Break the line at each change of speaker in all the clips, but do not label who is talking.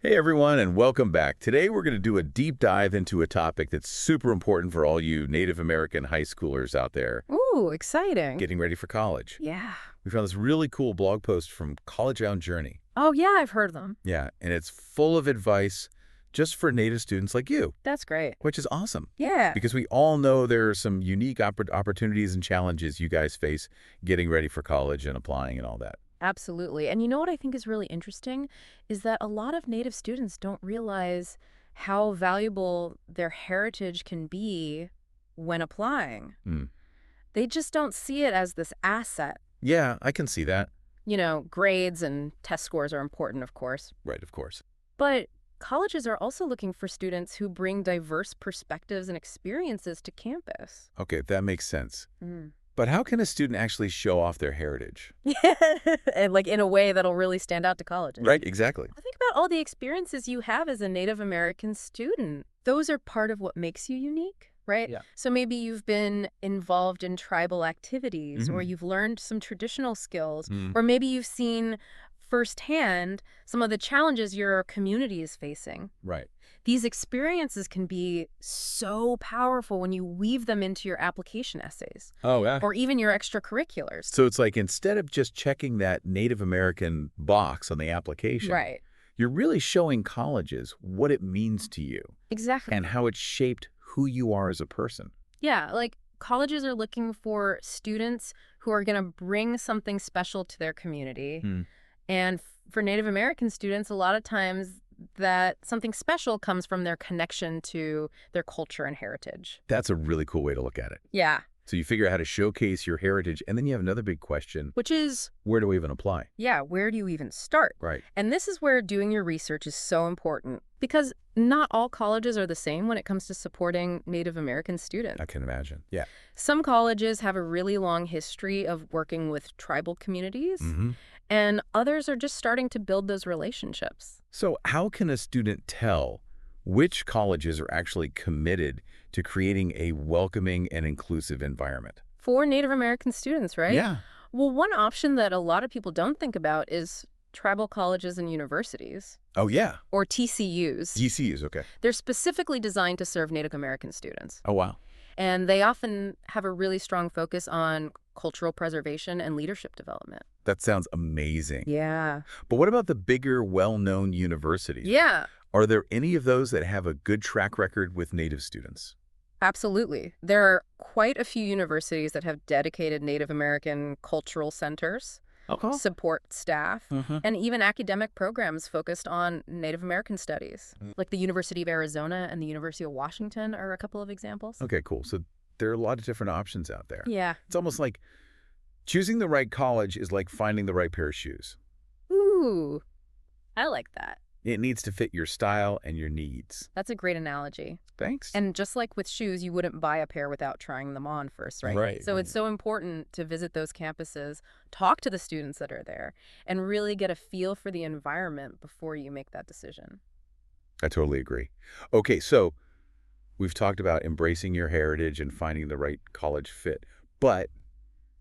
Hey everyone, and welcome back. Today we're going to do a deep dive into a topic that's super important for all you Native American high schoolers out there
Ooh, exciting.
getting ready for college.
Yeah.
We found this really cool blog post from CollegeBound Journey.
Oh, yeah, I've heard them.
Yeah, and it's full of advice just for Native students like you,
That's great.
which is awesome
Yeah.
because we all know there are some unique opportunities and challenges you guys face getting ready for college and applying and all that.
Absolutely. And you know what I think is really interesting is that a lot of Native students don't realize how valuable their heritage can be when applying.
Mm.
They just don't see it as this asset.
Yeah, I can see that.
Grades and test scores are important, of course.
Right, of course.
But colleges are also looking for students who bring diverse perspectives and experiences to campus.
Okay, that makes sense.
Mm.
But how can a student actually show off their heritage?
Yeah, and like in a way that'll really stand out to colleges.
Right, exactly.
Think about all the experiences you have as a Native American student. Those are part of what makes you unique, right?
Yeah.
So maybe you've been involved in tribal activities, or
Mhm.
you've learned some traditional skills,
Mm.
or maybe you've seen firsthand some of the challenges your community is facing.
Right.
These experiences can be so powerful when you weave them into your application essays
Oh, yeah.
or even your extracurriculars.
So it's like instead of just checking that Native American box on the application,
Right.
you're really showing colleges what it means to you
Exactly.
and how it shaped who you are as a person.
Yeah, like colleges are looking for students who are going to bring something special to their community.
Hmm.
And for Native American students, a lot of times that something special comes from their connection to their culture and heritage.
That's a really cool way to look at it.
Yeah,
So you figure out how to showcase your heritage, and then you have another big question.
which is,
Where do we even apply?
yeah, where do you even start?
Right.
And this is where doing your research is so important because not all colleges are the same when it comes to supporting Native American students.
I can imagine. Yeah.
Some colleges have a really long history of working with tribal communities,
Hmm.
and others are just starting to build those relationships.
So how can a student tell which colleges are actually committed to creating a welcoming and inclusive environment?
For Native American students, right?
Yeah.
Well, one option that a lot of people don't think about is tribal colleges and universities,
Oh, yeah.
or TCUs.
GCUs, okay.
They're specifically designed to serve Native American students,
Oh, wow.
and they often have a really strong focus on cultural preservation and leadership development.
That sounds amazing.
Yeah.
But what about the bigger, well-known universities?
Yeah,
Are there any of those that have a good track record with Native students?
absolutely. There are quite a few universities that have dedicated Native American cultural centers,
Okay.
support staff,
Uh-huh.
and even academic programs focused on Native American studies. Like the University of Arizona and the University of Washington are a couple of examples.
Okay, cool. So there are a lot of different options out there.
Yeah.
It's almost like choosing the right college is like finding the right pair of shoes.
Ooh, I like that.
It needs to fit your style and your needs.
That's a great analogy.
Thanks.
And just like with shoes, you wouldn't buy a pair without trying them on first, right?
Right,
So it's
right.
so important to visit those campuses, talk to the students that are there, and really get a feel for the environment before you make that decision.
I totally agree. Okay, so we've talked about embracing your heritage and finding the right college fit. But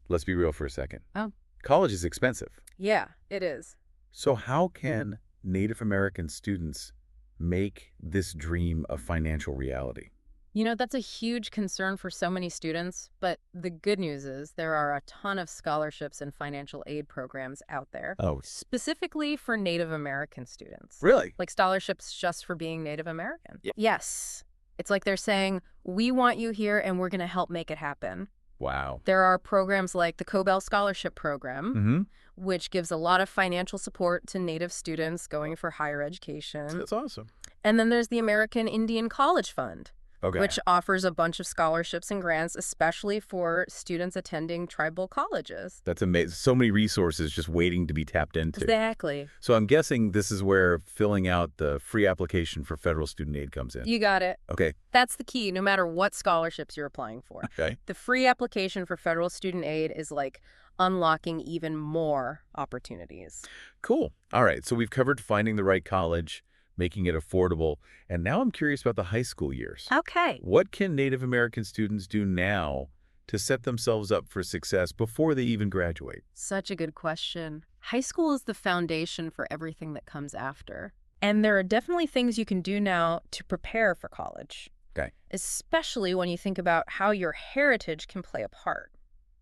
let's be real for a second.
Oh.
College is expensive.
Yeah, it is.
So how can Native American students make this dream a financial reality?
That's a huge concern for so many students, but the good news is there are a ton of scholarships and financial aid programs out there,
Oh,
specifically for Native American students.
really?
Like scholarships just for being Native American.
Yeah.
Yes. It's like they're saying, we want you here and we're going to help make it happen.
Wow.
There are programs like the Cobell Scholarship Program,
Mm-hmm.
which gives a lot of financial support to Native students going for higher education.
That's awesome.
And then there's the American Indian College Fund,
Okay.
which offers a bunch of scholarships and grants, especially for students attending tribal colleges.
That's amazing. So many resources just waiting to be tapped into.
Exactly.
So I'm guessing this is where filling out the free application for federal student aid comes in.
You got it.
Okay.
That's the key, no matter what scholarships you're applying for.
Okay.
The free application for federal student aid is like unlocking even more opportunities.
Cool. All right. So we've covered finding the right college, making it affordable, and now I'm curious about the high school years.
Okay.
What can Native American students do now to set themselves up for success before they even graduate?
Such a good question. High school is the foundation for everything that comes after. And there are definitely things you can do now to prepare for college,
Okay.
especially when you think about how your heritage can play a part.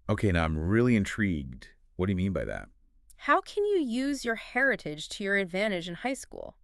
Okay, now I'm really intrigued. What do you mean by that?
How can you use your heritage to your advantage in high school?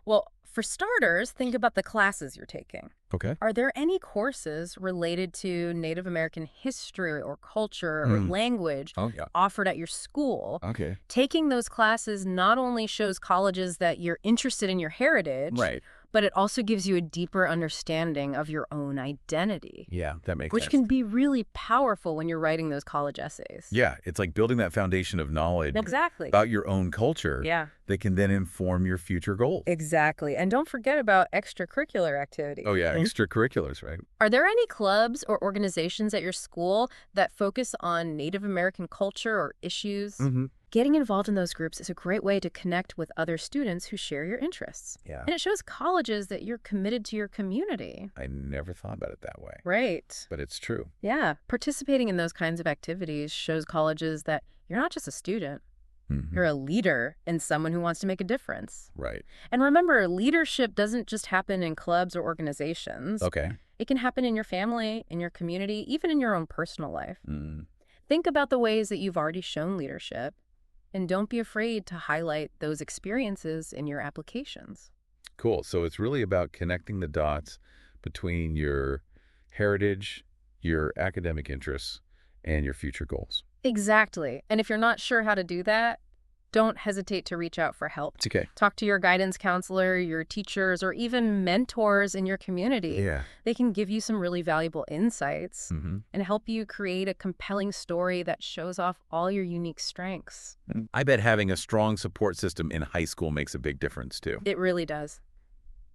Well, for starters, think about the classes you're taking.
Okay.
Are there any courses related to Native American history or culture or
Mm.
language
Oh, yeah.
offered at your school?
Okay.
Taking those classes not only shows colleges that you're interested in your heritage,
Right.
but it also gives you a deeper understanding of your own identity,
Yeah, that makes
which
sense.
can be really powerful when you're writing those college essays.
Yeah, it's like building that foundation of knowledge
Exactly.
about your own culture
Yeah.
that can then inform your future goals.
Exactly. And don't forget about extracurricular activities.
Oh, yeah, extracurriculars, right?
Are there any clubs or organizations at your school that focus on Native American culture or issues?
Mm-hmm.
Getting involved in those groups is a great way to connect with other students who share your interests.
Yeah,
And it shows colleges that you're committed to your community.
I never thought about it that way,
Right.
but it's true.
Yeah. Participating in those kinds of activities shows colleges that you're not just a student,
Mm-hmm.
you're a leader and someone who wants to make a difference.
Right.
And remember, leadership doesn't just happen in clubs or organizations.
Okay.
It can happen in your family, in your community, even in your own personal life.
Mm.
Think about the ways that you've already shown leadership, and don't be afraid to highlight those experiences in your applications.
Cool. So it's really about connecting the dots between your heritage, your academic interests, and your future goals.
Exactly. And if you're not sure how to do that, don't hesitate to reach out for help.
It's okay.
Talk to your guidance counselor, your teachers, or even mentors in your community.
Yeah.
They can give you some really valuable insights
Mm-hmm.
and help you create a compelling story that shows off all your unique strengths.
I bet having a strong support system in high school makes a big difference, too.
It really does.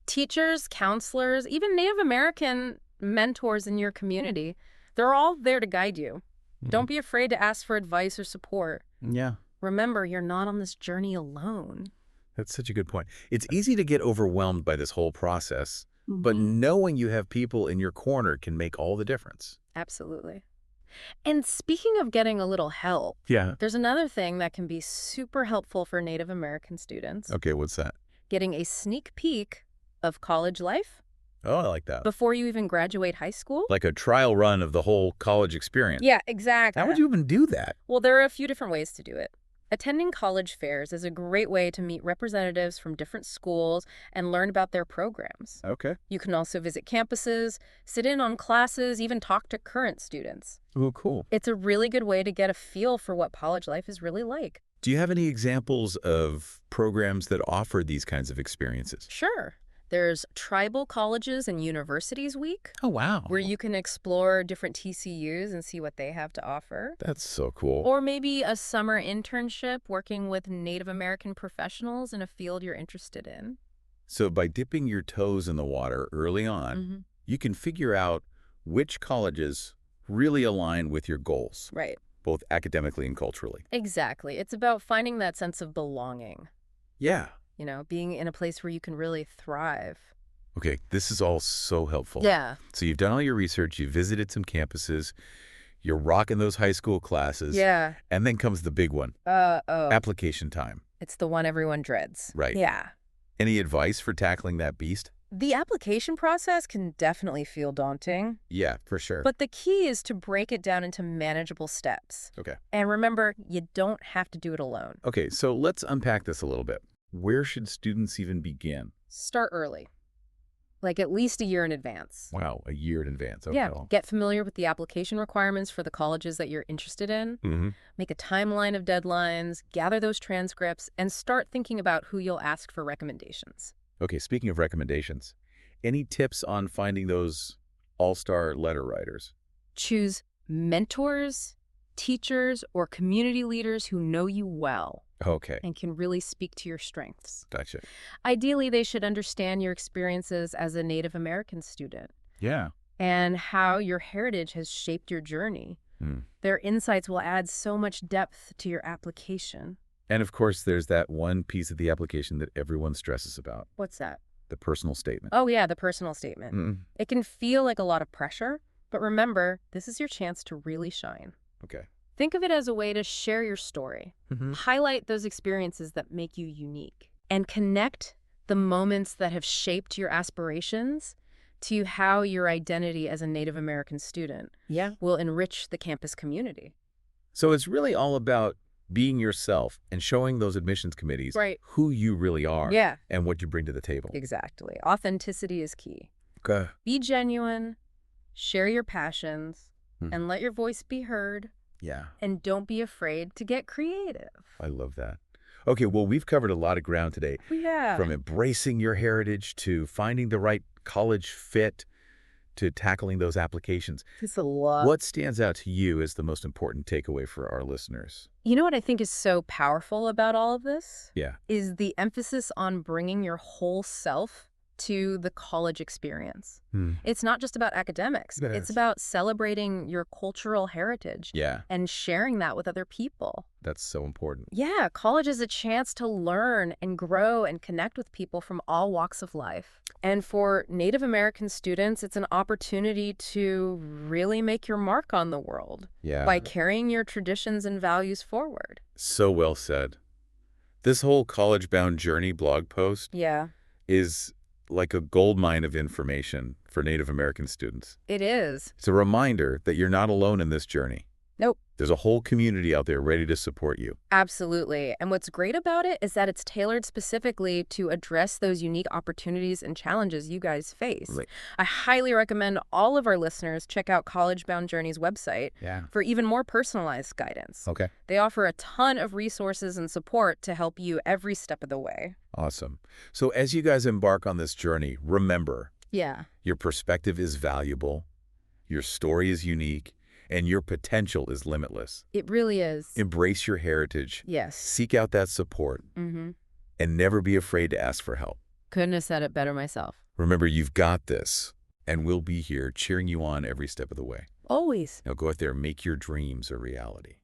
Teachers, counselors, even Native American mentors in your community, they're all there to guide you. Don't be afraid to ask for advice or support.
Yeah.
Remember, you're not on this journey alone.
That's such a good point. It's easy to get overwhelmed by this whole process, but knowing you have people in your corner can make all the difference.
Absolutely. And speaking of getting a little help,
Yeah.
there's another thing that can be super helpful for Native American students.
Okay, what's that?
Getting a sneak peek of college life
Oh, I like that.
before you even graduate high school.
Like a trial run of the whole college experience.
Yeah, exactly.
How would you even do that?
Well, there are a few different ways to do it. Attending college fairs is a great way to meet representatives from different schools and learn about their programs.
Okay.
You can also visit campuses, sit in on classes, even talk to current students.
Oh, cool.
It's a really good way to get a feel for what college life is really like.
Do you have any examples of programs that offer these kinds of experiences?
Sure. There's Tribal Colleges and Universities Week,
Oh, wow.
where you can explore different TCUs and see what they have to offer.
That's so cool.
Or maybe a summer internship working with Native American professionals in a field you're interested in.
So by dipping your toes in the water early on, you can figure out which colleges really align with your goals,
Right.
both academically and culturally.
Exactly. It's about finding that sense of belonging,
Yeah.
being in a place where you can really thrive.
Okay, this is all so helpful.
Yeah.
So you've done all your research, you've visited some campuses, you're rocking those high school classes,
Yeah.
and then comes the big one,
Oh,
application time.
it's the one everyone dreads.
Right.
Yeah.
Any advice for tackling that beast?
The application process can definitely feel daunting,
Yeah, for sure.
but the key is to break it down into manageable steps.
Okay.
And remember, you don't have to do it alone.
Okay, so let's unpack this a little bit. Where should students even begin?
Start early, like at least a year in advance.
Wow, a year in advance. Okay.
Yeah, get familiar with the application requirements for the colleges that you're interested in.
Mm-hmm.
Make a timeline of deadlines, gather those transcripts, and start thinking about who you'll ask for recommendations.
Okay, speaking of recommendations, any tips on finding those all-star letter writers?
Choose mentors, teachers, or community leaders who know you well
Okay,
and can really speak to your strengths.
gotcha.
Ideally, they should understand your experiences as a Native American student
Yeah.
and how your heritage has shaped your journey.
Hmm.
Their insights will add so much depth to your application.
And of course, there's that one piece of the application that everyone stresses about,
What's that?
the personal statement.
Oh, yeah, the personal statement.
Mm.
It can feel like a lot of pressure, but remember, this is your chance to really shine.
Okay.
Think of it as a way to share your story,
Mm-hmm.
highlight those experiences that make you unique, and connect the moments that have shaped your aspirations to how your identity as a Native American student
Yeah.
will enrich the campus community.
So it's really all about being yourself and showing those admissions committees
Right.
who you really are
Yeah,
and what you bring to the table.
exactly. Authenticity is key.
Okay.
Be genuine, share your passions,
Hmm.
and let your voice be heard.
Yeah,
And don't be afraid to get creative.
I love that. Okay, well, we've covered a lot of ground today,
Yeah.
from embracing your heritage to finding the right college fit to tackling those applications.
It's a lot.
What stands out to you as the most important takeaway for our listeners?
You know what I think is so powerful about all of this?
Yeah.
Is the emphasis on bringing your whole self to the college experience.
Hmm.
It's not just about academics.
Yes.
It's about celebrating your cultural heritage
Yeah,
and sharing that with other people.
that's so important.
Yeah, college is a chance to learn and grow and connect with people from all walks of life. And for Native American students, it's an opportunity to really make your mark on the world
Yeah.
by carrying your traditions and values forward.
So well said. This whole CollegeBound Journey blog post
Yeah,
is like a goldmine of information for Native American students.
it is.
It's a reminder that you're not alone in this journey.
Nope.
There's a whole community out there ready to support you.
Absolutely. And what's great about it is that it's tailored specifically to address those unique opportunities and challenges you guys face.
Right.
I highly recommend all of our listeners check out CollegeBound Journeys website
Yeah.
for even more personalized guidance.
Okay.
They offer a ton of resources and support to help you every step of the way.
Awesome. So as you guys embark on this journey, remember,
Yeah.
your perspective is valuable, your story is unique, and your potential is limitless.
It really is.
Embrace your heritage,
Yes.
seek out that support, and never be afraid to ask for help.
Couldn't have said it better myself.
Remember, you've got this, and we'll be here cheering you on every step of the way.
Always.
Now go out there and make your dreams a reality.